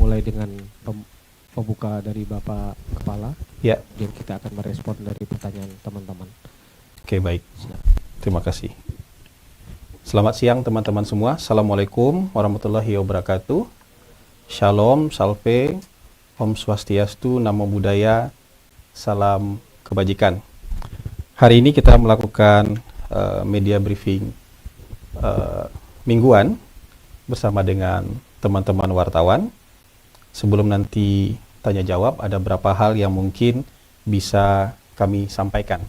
mulai dengan pembuka dari Bapak Kepala. Ya. Dan kita akan merespon dari pertanyaan teman-teman. Oke, baik. Terima kasih. Selamat siang teman-teman semua. Assalamualaikum warahmatullahi wabarakatuh. Shalom, salve, Om Swastiastu, Namo Buddhaya, salam kebajikan. Hari ini kita melakukan media briefing mingguan bersama dengan teman-teman wartawan. Sebelum nanti tanya jawab, ada beberapa hal yang mungkin bisa kami sampaikan.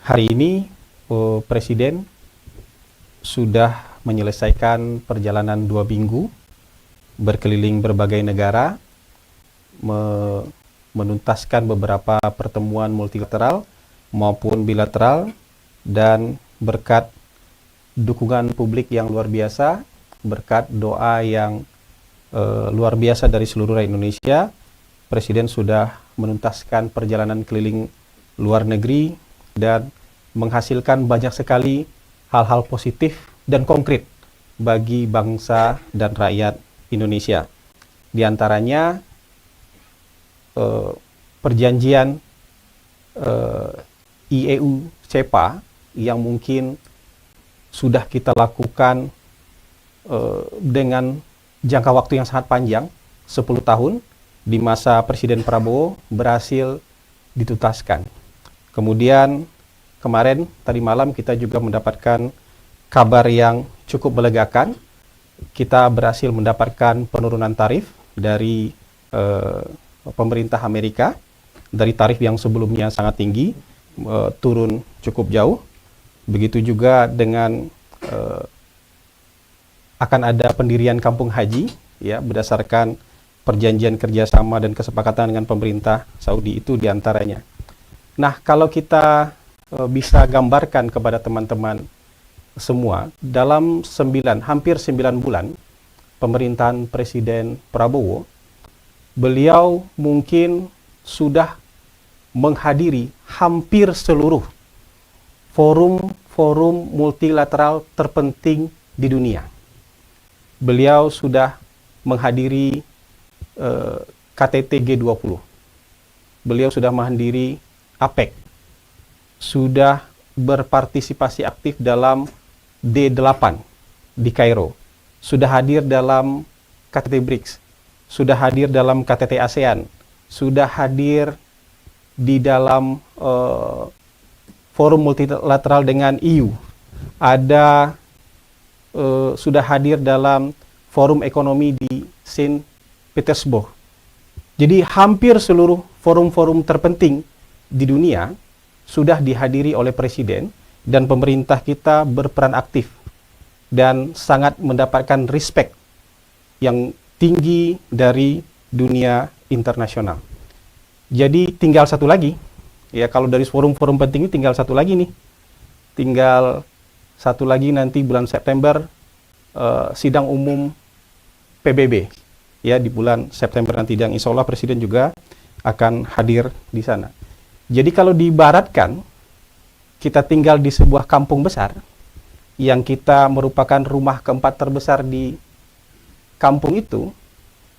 Hari ini Presiden sudah menyelesaikan perjalanan 2 minggu berkeliling berbagai negara, menuntaskan beberapa pertemuan multilateral maupun bilateral, dan berkat dukungan publik yang luar biasa, berkat doa yang luar biasa dari seluruh rakyat Indonesia, Presiden sudah menuntaskan perjalanan keliling luar negeri dan menghasilkan banyak sekali hal-hal positif dan konkret bagi bangsa dan rakyat Indonesia. Di antaranya perjanjian IEU CEPA yang mungkin sudah kita lakukan dengan jangka waktu yang sangat panjang, 10 tahun, di masa Presiden Prabowo berhasil dituntaskan. Kemudian kemarin, tadi malam kita juga mendapatkan kabar yang cukup melegakan. Kita berhasil mendapatkan penurunan tarif dari pemerintah Amerika, dari tarif yang sebelumnya sangat tinggi, turun cukup jauh. Begitu juga dengan akan ada pendirian kampung haji, ya, berdasarkan perjanjian kerjasama dan kesepakatan dengan pemerintah Saudi, itu diantaranya. Nah, kalau kita bisa gambarkan kepada teman-teman semua, dalam hampir 9 bulan pemerintahan Presiden Prabowo, beliau mungkin sudah menghadiri hampir seluruh forum multilateral terpenting di dunia. Beliau sudah menghadiri KTT G20. Beliau sudah menghadiri APEC. Sudah berpartisipasi aktif dalam D8 di Kairo. Sudah hadir dalam KTT BRICS. Sudah hadir dalam KTT ASEAN. Sudah hadir di dalam forum multilateral dengan EU. Ada sudah hadir dalam forum ekonomi di Saint Petersburg. Jadi hampir seluruh forum-forum terpenting di dunia sudah dihadiri oleh Presiden, dan pemerintah kita berperan aktif dan sangat mendapatkan respect yang tinggi dari dunia internasional. Jadi tinggal satu lagi, ya, kalau dari forum-forum penting ini tinggal satu lagi nih. Tinggal satu lagi nanti bulan September, sidang umum PBB, ya, di bulan September nanti, dan insya Allah Presiden juga akan hadir di sana. Jadi kalau diibaratkan, kita tinggal di sebuah kampung besar yang kita merupakan rumah keempat terbesar di kampung itu.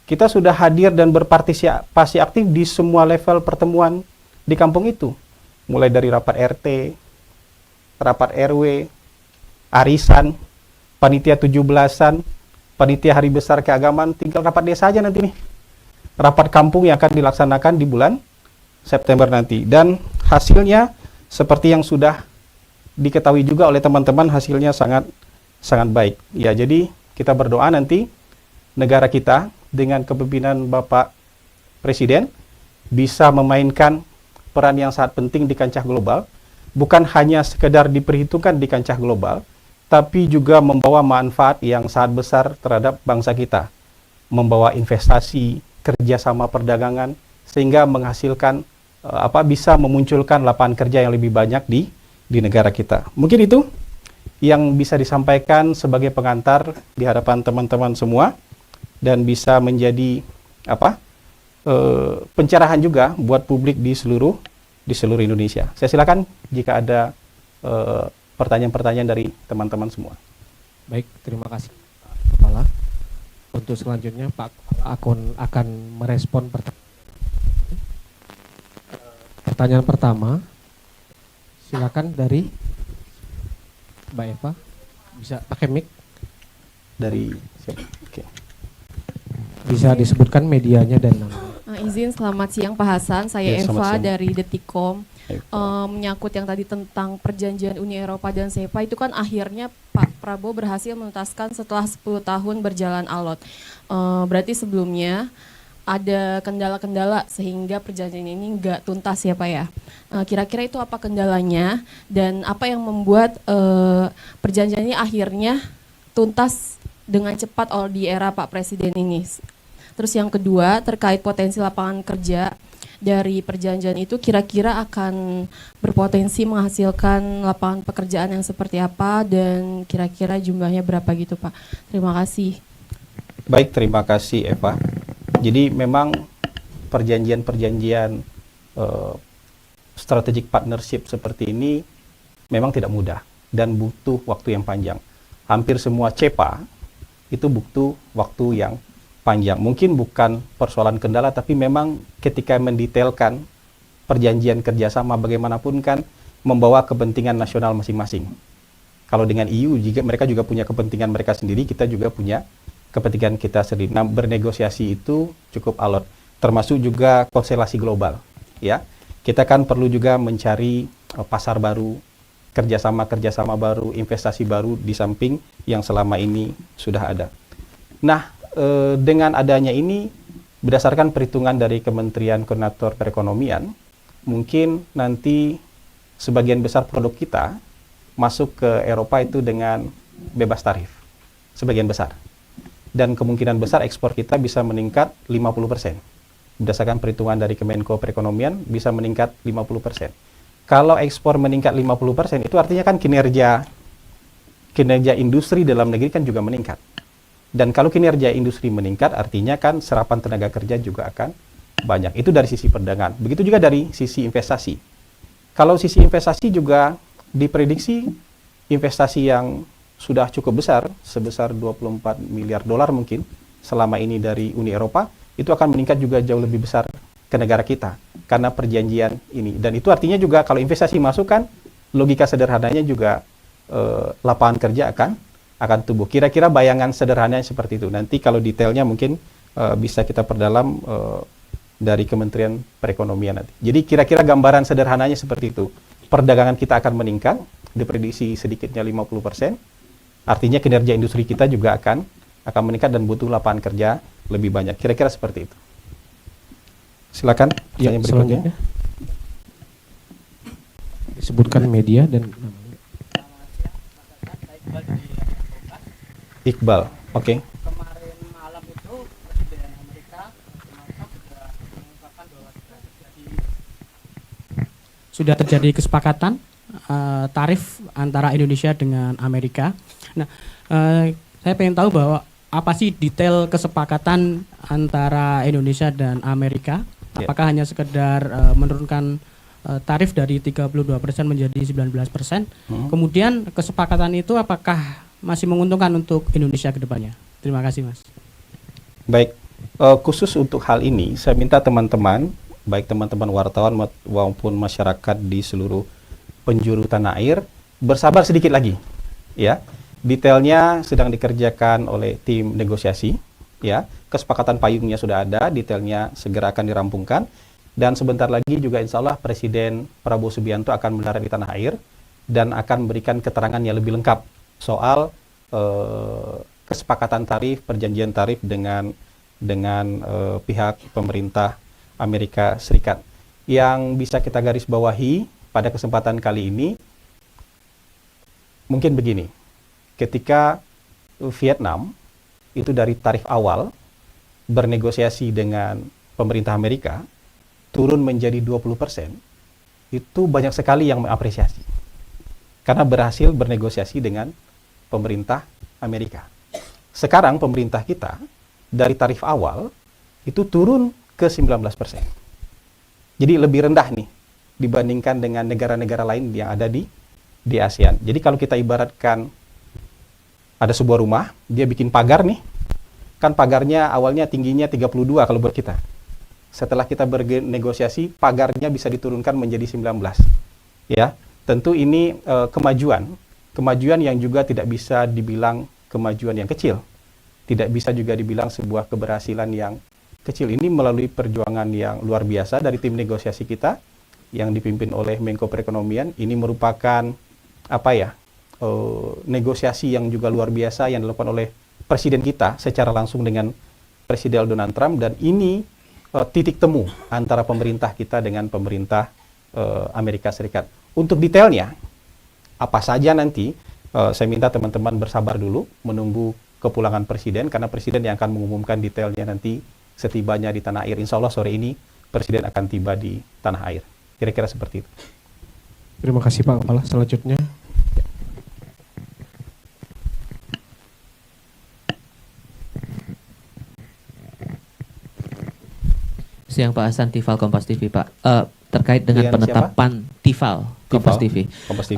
Kita sudah hadir dan berpartisipasi aktif di semua level pertemuan di kampung itu, mulai dari rapat RT, rapat RW, arisan, panitia 17-an, panitia hari besar keagamaan, tinggal rapat desa aja nanti nih. Rapat kampung yang akan dilaksanakan di bulan September nanti. Dan hasilnya seperti yang sudah diketahui juga oleh teman-teman, hasilnya sangat baik. Ya, jadi kita berdoa nanti negara kita dengan kepemimpinan Bapak Presiden bisa memainkan peran yang sangat penting di kancah global, bukan hanya sekedar diperhitungkan di kancah global, tapi juga membawa manfaat yang sangat besar terhadap bangsa kita, membawa investasi, kerjasama perdagangan, sehingga menghasilkan bisa memunculkan lapangan kerja yang lebih banyak di negara kita. Mungkin itu yang bisa disampaikan sebagai pengantar di hadapan teman-teman semua, dan bisa menjadi pencerahan juga buat publik di seluruh Indonesia. Saya silakan jika ada pertanyaan-pertanyaan dari teman-teman semua. Baik, terima kasih Kepala. Untuk selanjutnya Pak Akun akan merespon pertanyaan pertama. Silakan dari Mbak Eva, bisa pakai mic, Dari siapa? Oke. bisa disebutkan medianya dan namanya. Izin, selamat siang Pak Hasan, saya Ya, selamat Eva siang. dari Detikom. Eva. Menyangkut yang tadi tentang perjanjian Uni Eropa dan SEPA, itu kan akhirnya Pak Prabowo berhasil menuntaskan setelah 10 tahun berjalan alot. Berarti sebelumnya ada kendala-kendala sehingga perjanjian ini nggak tuntas ya Pak ya. Kira-kira itu apa kendalanya dan apa yang membuat perjanjian ini akhirnya tuntas dengan cepat di era Pak Presiden ini. Terus yang kedua, terkait potensi lapangan kerja dari perjanjian itu kira-kira akan berpotensi menghasilkan lapangan pekerjaan yang seperti apa dan kira-kira jumlahnya berapa gitu Pak. Terima kasih. Baik, terima kasih Eva. Jadi memang perjanjian-perjanjian strategic partnership seperti ini memang tidak mudah dan butuh waktu yang panjang. Hampir semua CEPA itu butuh waktu yang panjang. Mungkin bukan persoalan kendala, tapi memang ketika mendetailkan perjanjian kerjasama bagaimanapun kan membawa kepentingan nasional masing-masing. Kalau dengan EU juga mereka juga punya kepentingan mereka sendiri, kita juga punya kepentingan kita sendiri. Nah, bernegosiasi itu cukup alot, termasuk juga konstelasi global. Ya, kita kan perlu juga mencari pasar baru, kerjasama baru, investasi baru di samping yang selama ini sudah ada. Nah, dengan adanya ini, berdasarkan perhitungan dari Kementerian Koordinator Perekonomian, mungkin nanti sebagian besar produk kita masuk ke Eropa itu dengan bebas tarif, sebagian besar. Dan kemungkinan besar ekspor kita bisa meningkat 50%. Berdasarkan perhitungan dari Kemenko Perekonomian, bisa meningkat 50%. Kalau ekspor meningkat 50%, itu artinya kan kinerja industri dalam negeri kan juga meningkat. Dan kalau kinerja industri meningkat, artinya kan serapan tenaga kerja juga akan banyak. Itu dari sisi perdagangan. Begitu juga dari sisi investasi. Kalau sisi investasi juga diprediksi investasi yang sudah cukup besar, sebesar 24 miliar dolar mungkin, selama ini dari Uni Eropa, itu akan meningkat juga jauh lebih besar ke negara kita, karena perjanjian ini. Dan itu artinya juga kalau investasi masuk kan, logika sederhananya juga lapangan kerja akan tumbuh. Kira-kira bayangan sederhananya seperti itu. Nanti kalau detailnya mungkin bisa kita perdalam dari Kementerian Perekonomian nanti. Jadi kira-kira gambaran sederhananya seperti itu. Perdagangan kita akan meningkat, diprediksi sedikitnya 50%. Artinya kinerja industri kita juga akan meningkat dan butuh lapangan kerja lebih banyak. Kira-kira seperti itu. Silakan pertanyaan berikutnya. Disebutkan media dan namanya. Iqbal, oke. Kemarin malam itu Presiden Amerika Donald Trump sudah mengungkapkan bahwa sudah terjadi kesepakatan tarif antara Indonesia dengan Amerika. Nah, saya pengen tahu bahwa apa sih detail kesepakatan antara Indonesia dan Amerika? Ya. Apakah hanya sekedar menurunkan tarif dari 32% menjadi 19%? Kemudian kesepakatan itu apakah masih menguntungkan untuk Indonesia ke depannya? Terima kasih, Mas. Baik, khusus untuk hal ini, saya minta teman-teman, baik teman-teman wartawan maupun masyarakat di seluruh penjuru tanah air, bersabar sedikit lagi. Ya, detailnya sedang dikerjakan oleh tim negosiasi. Ya, kesepakatan payungnya sudah ada, detailnya segera akan dirampungkan. Dan sebentar lagi juga insya Allah Presiden Prabowo Subianto akan mendarat di tanah air dan akan memberikan keterangan yang lebih lengkap soal kesepakatan tarif, perjanjian tarif dengan pihak pemerintah Amerika Serikat. Yang bisa kita garis bawahi pada kesempatan kali ini, mungkin begini, ketika Vietnam itu dari tarif awal bernegosiasi dengan pemerintah Amerika, turun menjadi 20%, itu banyak sekali yang mengapresiasi. Karena berhasil bernegosiasi dengan pemerintah Amerika. Sekarang pemerintah kita dari tarif awal itu turun ke 19%. Jadi lebih rendah nih dibandingkan dengan negara-negara lain yang ada di ASEAN. Jadi kalau kita ibaratkan ada sebuah rumah, dia bikin pagar nih. Kan pagarnya awalnya tingginya 32 kalau buat kita. Setelah kita bernegosiasi, pagarnya bisa diturunkan menjadi 19. Ya, tentu ini kemajuan yang juga tidak bisa dibilang kemajuan yang kecil. Tidak bisa juga dibilang sebuah keberhasilan yang kecil. Ini melalui perjuangan yang luar biasa dari tim negosiasi kita yang dipimpin oleh Menko Perekonomian. Ini merupakan negosiasi yang juga luar biasa yang dilakukan oleh Presiden kita secara langsung dengan Presiden Donald Trump, dan ini titik temu antara pemerintah kita dengan pemerintah Amerika Serikat. Untuk detailnya, apa saja nanti, saya minta teman-teman bersabar dulu menunggu kepulangan Presiden, karena Presiden yang akan mengumumkan detailnya nanti setibanya di tanah air. Insya Allah sore ini Presiden akan tiba di tanah air. Kira-kira seperti itu. Terima kasih Pak Kepala. Selanjutnya. Siang Pak Hasan, Tifal Kompas TV Pak. Terkait dengan Dengan penetapan Tifal Kompas TV. Kompas TV.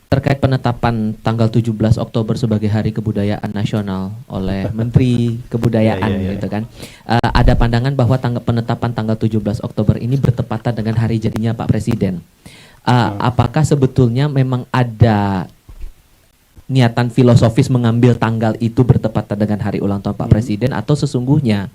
Terkait penetapan tanggal 17 Oktober sebagai Hari Kebudayaan Nasional oleh Menteri Kebudayaan gitu kan. Ada pandangan bahwa penetapan tanggal 17 Oktober ini bertepatan dengan hari jadinya Pak Presiden. Apakah sebetulnya memang ada niatan filosofis mengambil tanggal itu bertepatan dengan hari ulang tahun Pak Presiden, atau sesungguhnya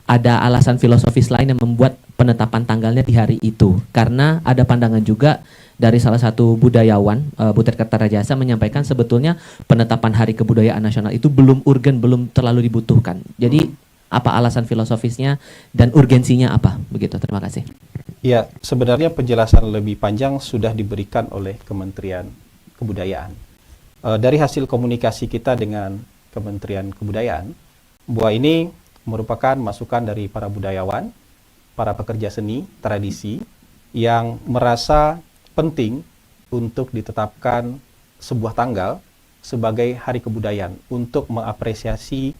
ada alasan filosofis lain yang membuat penetapan tanggalnya di hari itu? Karena ada pandangan juga dari salah satu budayawan, Butet Kertarajasa, menyampaikan sebetulnya penetapan Hari Kebudayaan Nasional itu belum urgen, belum terlalu dibutuhkan. Jadi apa alasan filosofisnya dan urgensinya apa? Begitu, terima kasih. Ya, sebenarnya penjelasan lebih panjang sudah diberikan oleh Kementerian Kebudayaan. Dari hasil komunikasi kita dengan Kementerian Kebudayaan, bahwa ini merupakan masukan dari para budayawan, para pekerja seni, tradisi, yang merasa penting untuk ditetapkan sebuah tanggal sebagai Hari Kebudayaan untuk mengapresiasi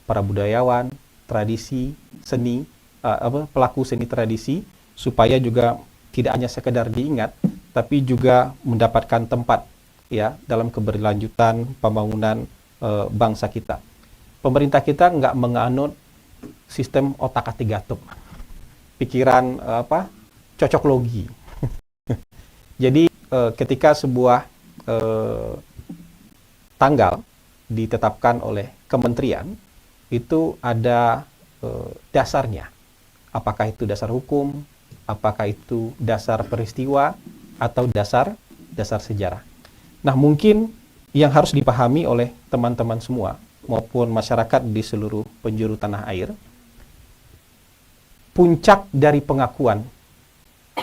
para budayawan, tradisi, seni, pelaku seni tradisi, supaya juga tidak hanya sekedar diingat, tapi juga mendapatkan tempat ya dalam keberlanjutan pembangunan bangsa kita. Pemerintah kita nggak menganut sistem otak-atik gatuk, pikiran cocok logi. Jadi ketika sebuah tanggal ditetapkan oleh kementerian, itu ada dasarnya. Apakah itu dasar hukum, apakah itu dasar peristiwa, atau dasar sejarah. Nah, mungkin yang harus dipahami oleh teman-teman semua maupun masyarakat di seluruh penjuru tanah air, puncak dari pengakuan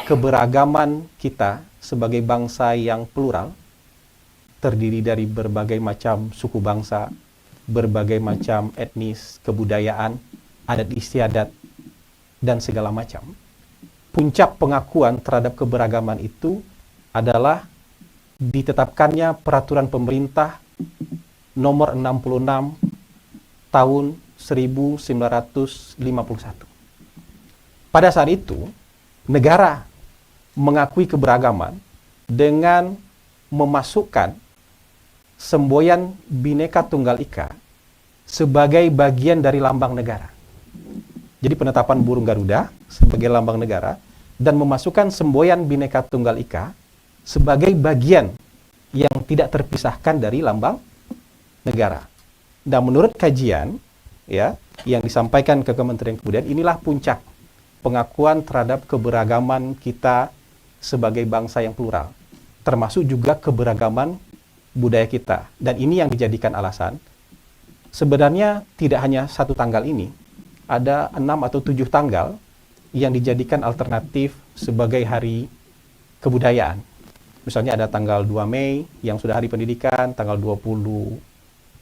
keberagaman kita sebagai bangsa yang plural, terdiri dari berbagai macam suku bangsa, berbagai macam etnis, kebudayaan, adat istiadat, dan segala macam. Puncak pengakuan terhadap keberagaman itu adalah ditetapkannya peraturan pemerintah nomor 66 tahun 1951. Pada saat itu, negara mengakui keberagaman dengan memasukkan semboyan Bhinneka Tunggal Ika sebagai bagian dari lambang negara. Jadi penetapan burung Garuda sebagai lambang negara dan memasukkan semboyan Bhinneka Tunggal Ika sebagai bagian yang tidak terpisahkan dari lambang negara. Dan menurut kajian ya yang disampaikan ke Kementerian Kebudayaan, inilah puncak pengakuan terhadap keberagaman kita sebagai bangsa yang plural, termasuk juga keberagaman budaya kita. Dan ini yang dijadikan alasan. Sebenarnya tidak hanya satu tanggal ini, ada 6 atau 7 tanggal yang dijadikan alternatif sebagai hari kebudayaan. Misalnya ada tanggal 2 Mei yang sudah hari pendidikan, tanggal 20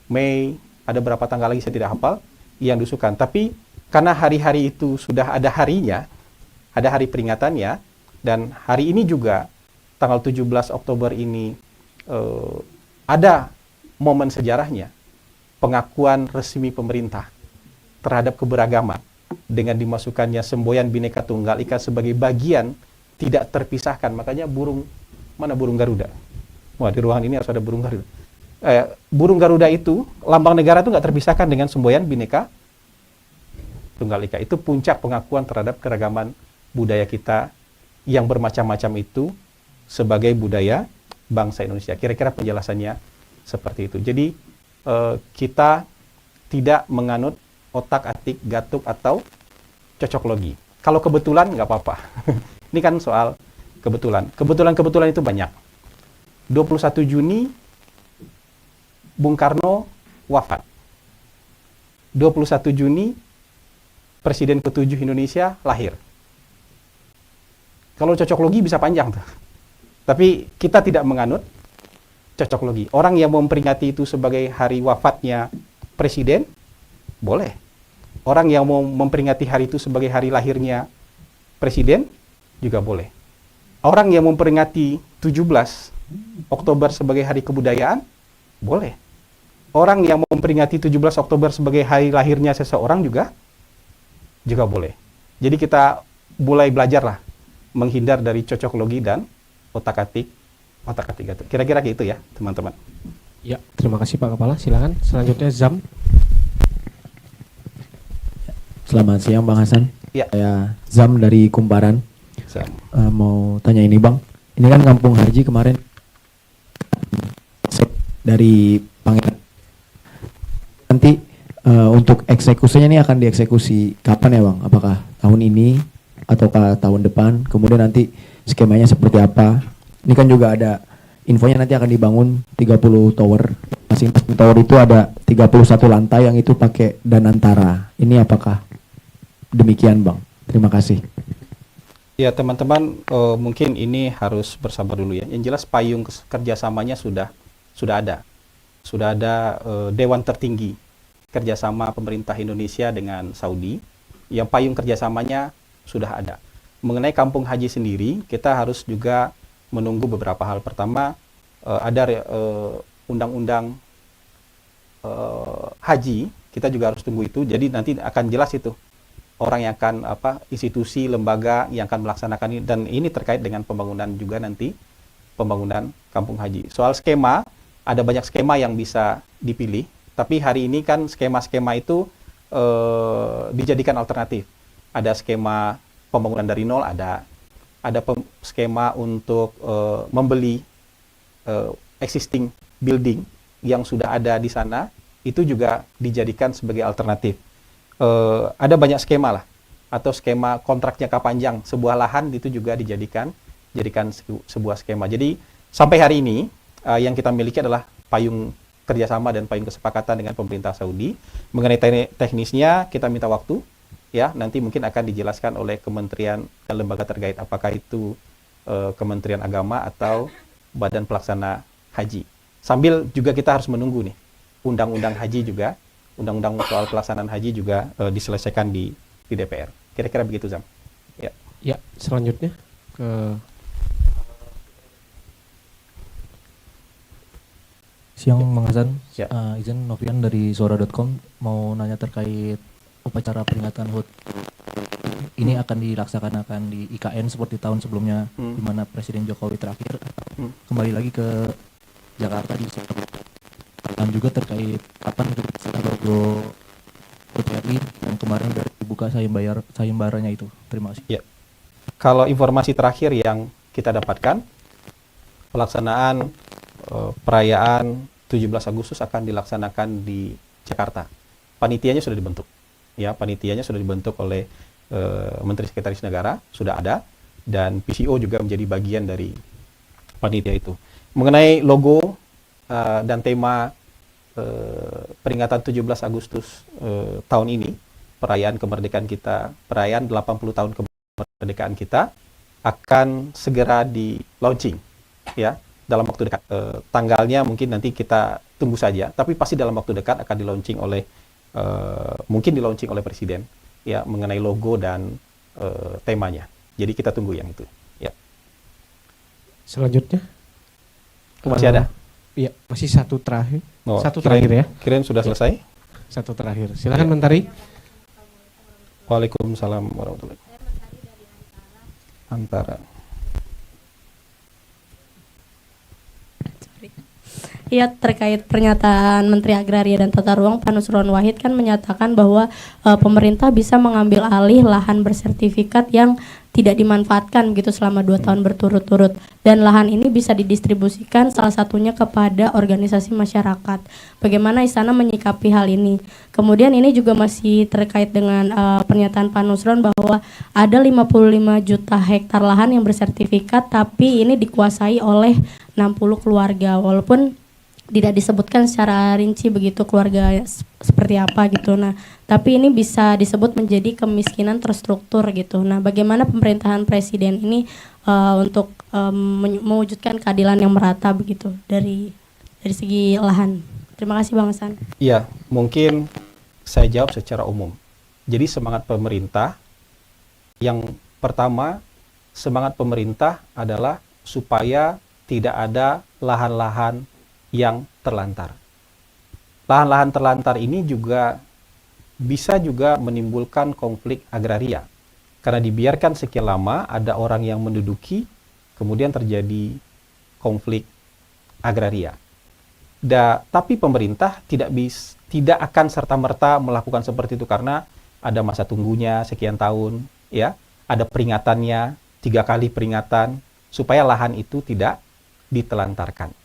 Mei, ada berapa tanggal lagi saya tidak hafal yang diusulkan. Tapi karena hari-hari itu sudah ada harinya, ada hari peringatannya, dan hari ini juga tanggal 17 Oktober ini ada momen sejarahnya, pengakuan resmi pemerintah terhadap keberagaman dengan dimasukkannya semboyan Bhinneka Tunggal Ika sebagai bagian tidak terpisahkan. Makanya mana burung Garuda? Wah, di ruangan ini harus ada burung Garuda. Burung Garuda itu, lambang negara itu nggak terpisahkan dengan semboyan Bhinneka Tunggal Ika. Itu puncak pengakuan terhadap keragaman budaya kita yang bermacam-macam itu sebagai budaya bangsa Indonesia. Kira-kira penjelasannya seperti itu. Jadi kita tidak menganut otak-atik, gatuk, atau cocok logi. Kalau kebetulan nggak apa-apa. Ini kan soal kebetulan. Kebetulan itu banyak. 21 Juni Bung Karno wafat. 21 Juni Presiden ke-7 Indonesia lahir. Kalau cocok logi bisa panjang tuh. Tapi kita tidak menganut cocok logi. Orang yang memperingati itu sebagai hari wafatnya presiden, boleh. Orang yang mau memperingati hari itu sebagai hari lahirnya presiden, juga boleh. Orang yang memperingati 17 Oktober sebagai hari kebudayaan, boleh. Orang yang memperingati 17 Oktober sebagai hari lahirnya seseorang juga boleh. Jadi kita mulai belajarlah menghindar dari cocok logi dan otak-atik. Kira-kira gitu ya, teman-teman. Ya, terima kasih Pak Kepala. Silakan. Selanjutnya Zam. Selamat siang Bang Hasan. Ya. Saya Zam dari Kumparan. Zam. Mau tanya ini Bang. Ini kan kampung haji kemarin dari Pangeran. Nanti untuk eksekusinya ini akan dieksekusi kapan ya Bang? Apakah tahun ini ataukah tahun depan? Kemudian nanti skemanya seperti apa? Ini kan juga ada infonya nanti akan dibangun 30 tower. Masing-masing tower itu ada 31 lantai yang itu pakai Danantara. Ini apakah demikian Bang? Terima kasih. Ya teman-teman, mungkin ini harus bersabar dulu ya. Yang jelas payung kerjasamanya sudah ada. Sudah ada Dewan Tertinggi kerjasama pemerintah Indonesia dengan Saudi. Yang payung kerjasamanya sudah ada. Mengenai kampung haji sendiri, kita harus juga menunggu beberapa hal. Pertama, ada undang-undang haji, kita juga harus tunggu itu. Jadi nanti akan jelas itu orang yang akan institusi, lembaga yang akan melaksanakan ini, dan ini terkait dengan pembangunan juga nanti pembangunan kampung haji. Soal skema, ada banyak skema yang bisa dipilih, tapi hari ini kan skema-skema itu dijadikan alternatif. Ada skema pembangunan dari nol, ada skema untuk membeli existing building yang sudah ada di sana, itu juga dijadikan sebagai alternatif. Ada banyak skema lah, atau skema kontrak jangka panjang sebuah lahan itu juga dijadikan sebuah skema. Jadi sampai hari ini yang kita miliki adalah payung kerjasama dan payung kesepakatan dengan pemerintah Saudi. Mengenai teknisnya kita minta waktu. Ya, nanti mungkin akan dijelaskan oleh kementerian dan lembaga terkait, apakah itu Kementerian Agama atau Badan Pelaksana Haji. Sambil juga kita harus menunggu nih, undang-undang haji juga, undang-undang soal pelaksanaan haji juga diselesaikan di DPR. Kira-kira begitu, Zam. Ya. Ya, selanjutnya ke Siang Bang Hasan, Ya. izin Novian dari suara.com mau nanya terkait upacara peringatan HUT. Ini akan dilaksanakan di IKN seperti tahun sebelumnya, di mana Presiden Jokowi terakhir kembali lagi ke Jakarta di September. Dan juga terkait kapan logo HUT RI yang kemarin sudah dibuka sayembaranya itu. Terima kasih. Ya. Kalau informasi terakhir yang kita dapatkan, pelaksanaan perayaan 17 Agustus akan dilaksanakan di Jakarta. Panitianya sudah dibentuk. Ya, panitianya sudah dibentuk oleh Menteri Sekretaris Negara, sudah ada, dan PCO juga menjadi bagian dari panitia itu. Mengenai logo dan tema peringatan 17 Agustus tahun ini, perayaan kemerdekaan kita, perayaan 80 tahun kemerdekaan kita, akan segera di launching, ya, dalam waktu dekat. Tanggalnya mungkin nanti kita tunggu saja, tapi pasti dalam waktu dekat akan di launching oleh mungkin di launching oleh Presiden, ya, mengenai logo dan temanya. Jadi kita tunggu yang itu. Ya. selanjutnya. Masih ada? Iya, masih satu terakhir. Oh, Satu terakhir ya. Kirain sudah selesai? Satu terakhir. Silakan Mentari. Waalaikumsalam warahmatullahi wabarakatuh. Antara. Iya, terkait pernyataan Menteri Agraria dan Tata Ruang Pak Nusron Wahid kan menyatakan bahwa pemerintah bisa mengambil alih lahan bersertifikat yang tidak dimanfaatkan gitu selama 2 tahun berturut-turut, dan lahan ini bisa didistribusikan salah satunya kepada organisasi masyarakat. Bagaimana Istana menyikapi hal ini? Kemudian ini juga masih terkait dengan pernyataan Pak Nusron bahwa ada 55 juta hektar lahan yang bersertifikat tapi ini dikuasai oleh 60 keluarga, walaupun tidak disebutkan secara rinci begitu keluarga seperti apa gitu. Nah, tapi ini bisa disebut menjadi kemiskinan terstruktur gitu. Nah, bagaimana pemerintahan presiden ini untuk mewujudkan keadilan yang merata begitu dari segi lahan? Terima kasih Bang Hasan. Iya, mungkin saya jawab secara umum. Jadi semangat pemerintah yang pertama, semangat pemerintah adalah supaya tidak ada lahan-lahan yang terlantar. Lahan-lahan terlantar ini juga bisa juga menimbulkan konflik agraria. Karena dibiarkan sekian lama, ada orang yang menduduki, kemudian terjadi konflik agraria. Tapi pemerintah tidak akan serta-merta melakukan seperti itu karena ada masa tunggunya sekian tahun, ya, ada peringatannya, 3 kali peringatan supaya lahan itu tidak ditelantarkan.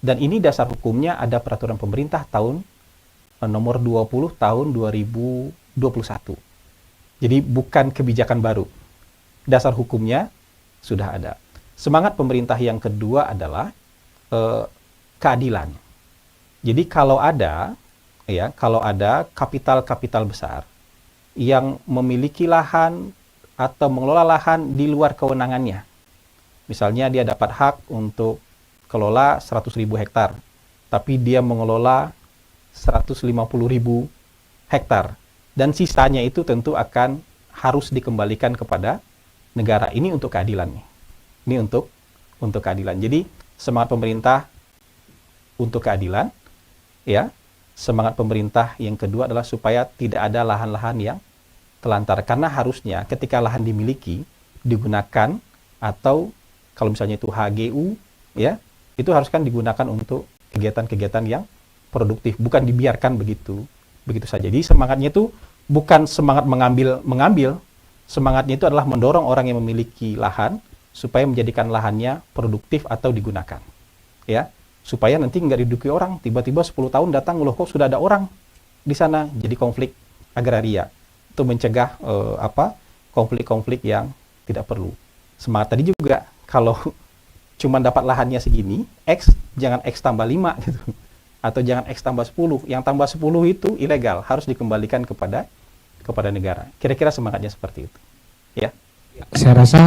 Dan ini dasar hukumnya ada peraturan pemerintah tahun nomor 20 tahun 2021. Jadi bukan kebijakan baru. Dasar hukumnya sudah ada. Semangat pemerintah yang kedua adalah keadilan. Jadi kalau ada kapital-kapital besar yang memiliki lahan atau mengelola lahan di luar kewenangannya. Misalnya dia dapat hak untuk kelola 100.000 hektar, tapi dia mengelola 150.000 hektar, dan sisanya itu tentu akan harus dikembalikan kepada negara. Ini untuk keadilan nih. Ini untuk keadilan. Jadi semangat pemerintah untuk keadilan, ya. Semangat pemerintah yang kedua adalah supaya tidak ada lahan-lahan yang telantar, karena harusnya ketika lahan dimiliki digunakan, atau kalau misalnya itu HGU, ya, itu harus kan digunakan untuk kegiatan-kegiatan yang produktif, bukan dibiarkan begitu saja. Jadi semangatnya itu bukan semangat mengambil, semangatnya itu adalah mendorong orang yang memiliki lahan supaya menjadikan lahannya produktif atau digunakan, ya, supaya nanti nggak diduduki orang, tiba-tiba 10 tahun datang, loh kok sudah ada orang di sana, jadi konflik agraria. Itu mencegah konflik-konflik yang tidak perlu. Semangat tadi juga, kalau cuma dapat lahannya segini, X, jangan X tambah 5 gitu. Atau jangan X tambah 10. Yang tambah 10 itu ilegal, harus dikembalikan kepada negara. Kira-kira semangatnya seperti itu. Ya. Saya rasa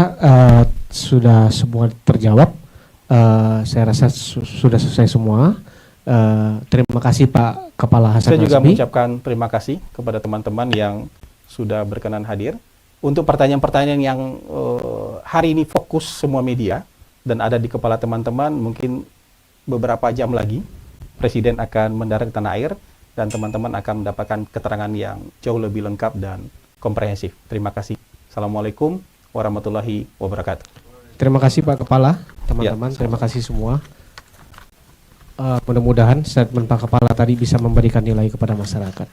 sudah semua terjawab. Saya rasa sudah selesai semua. Terima kasih Pak Kepala Hasan Saya juga Hasbi. mengucapkan terima kasih kepada teman-teman yang sudah berkenan hadir. Untuk pertanyaan-pertanyaan yang hari ini fokus semua media dan ada di kepala teman-teman, mungkin beberapa jam lagi Presiden akan mendarat ke tanah air dan teman-teman akan mendapatkan keterangan yang jauh lebih lengkap dan komprehensif. Terima kasih. Assalamualaikum warahmatullahi wabarakatuh. Terima kasih Pak Kepala, teman-teman. Ya, terima kasih semua. Mudah-mudahan statement Pak Kepala tadi bisa memberikan nilai kepada masyarakat.